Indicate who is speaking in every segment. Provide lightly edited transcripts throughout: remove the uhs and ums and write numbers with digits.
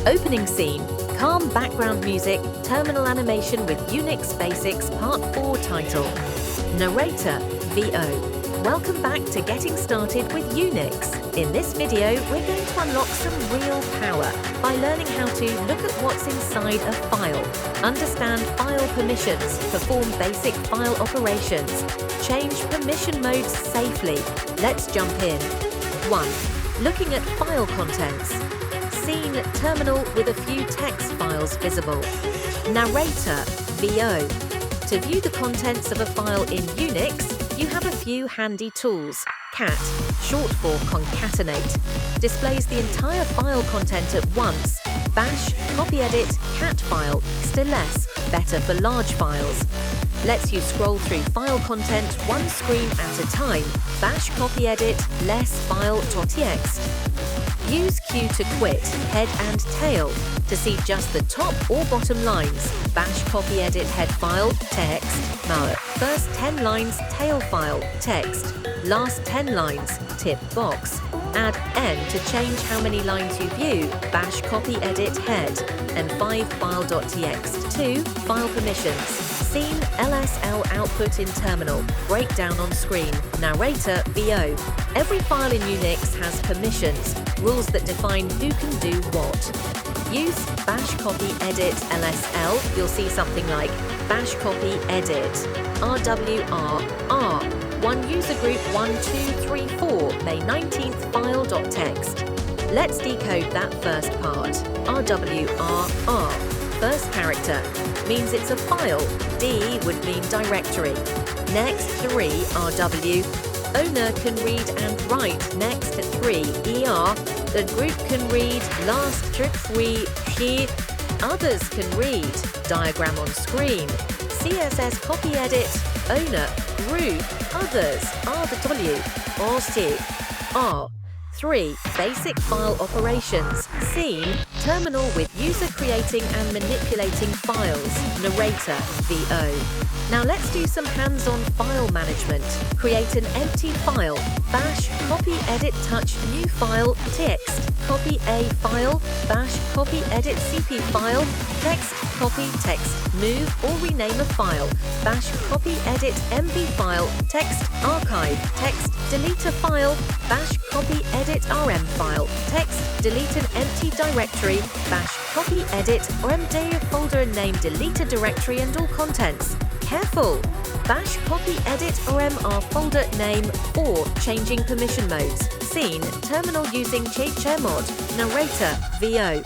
Speaker 1: Opening scene, calm background music, terminal animation with Unix Basics Part 4 title. Narrator, VO. Welcome back to Getting Started with Unix. In this video, we're going to unlock some real power by learning how to look at what's inside a file, understand file permissions, perform basic file operations, change permission modes safely. Let's jump in. 1. Looking at file contents. Scene terminal with a few text files visible. Narrator, VO. To view the contents of a file in Unix, you have a few handy tools. Cat, short for concatenate, displays the entire file content at once. Bash, copy edit, cat file, still less, better for large files. Lets you scroll through file content one screen at a time. Bash copy edit, less file.txt. Use Q to quit, head and tail, to see just the top or bottom lines. Bash copy edit head file, text, no. First 10 lines, tail file, text. Last 10 lines, tip box. Add N to change how many lines you view. Bash copy edit head. And 5 file.txt. 2 file permissions. Scene LSL output in terminal. Breakdown on screen. Narrator VO. Every file in Unix has permissions, rules that define who can do what. Use bash copy edit LSL. You'll see something like bash copy edit RWR 1 user group 1234 May 19th file.txt. Let's decode that first part. RWR first character means it's a file. D would mean directory. Next 3 RW. Owner can read and write. Next 3 ER. The group can read. Last 3 P. Others can read. Diagram on screen. CSS copy edit. Owner, group, others, RW, RC, R. 3. Basic file operations. Scene, terminal with user creating and manipulating files. Narrator, VO. Now let's do some hands-on file management. Create an empty file. Bash, copy, edit, touch, new file, text. Copy A file. Bash, copy, edit, CP file. Text, copy, text. Move or rename a file. Bash, copy, edit, MV file. Text, archive. Text, delete a file. Bash, copy, edit, RM file. Text, delete an empty directory. Bash, copy, edit, RMD folder name, delete a directory and all contents. Careful! Bash copy edit RMR folder name or changing permission modes. Scene, terminal using chmod. Narrator, VO.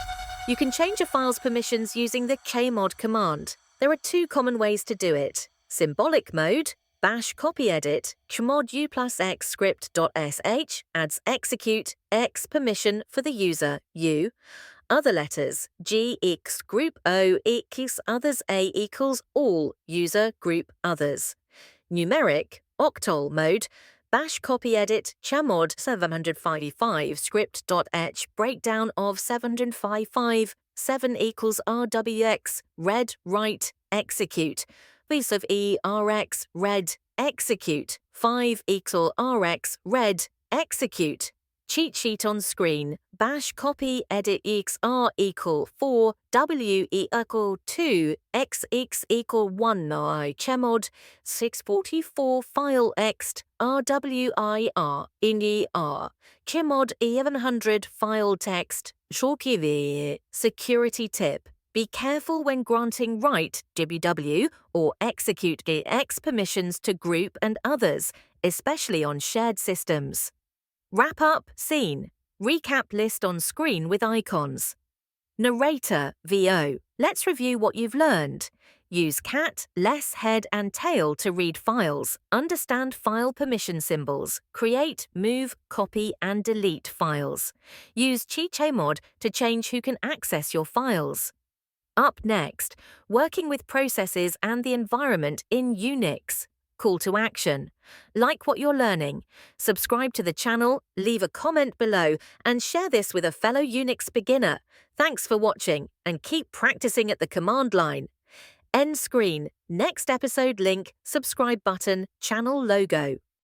Speaker 1: You can change a file's permissions using the chmod command. There are 2 common ways to do it. Symbolic mode, bash copy edit, chmod u plus x script.sh adds execute x permission for the user, u. Other letters, G x group O equals others A equals all user group others. Numeric, octal mode, bash copy edit chmod 755 script.h breakdown of 755 7 equals rwx read write execute. Piece of rx read execute 5 equal rx read execute. Cheat sheet on screen. Bash copy edit xr equal 4 w equal 2 xx equal 1 I chmod 644 file ext rwir in er chmod 1100 file text shortkiv. Security tip. Be careful when granting write ww or execute x permissions to group and others, especially on shared systems. Wrap up scene. Recap list on screen with icons. Narrator, VO. Let's review what you've learned. Use cat, less head and tail to read files, understand file permission symbols, create, move, copy and delete files. Use chmod to change who can access your files. Up next, working with processes and the environment in Unix. Call to action. Like what you're learning, subscribe to the channel, leave a comment below, and share this with a fellow Unix beginner. Thanks for watching, and keep practicing at the command line. End screen, next episode link, subscribe button, channel logo.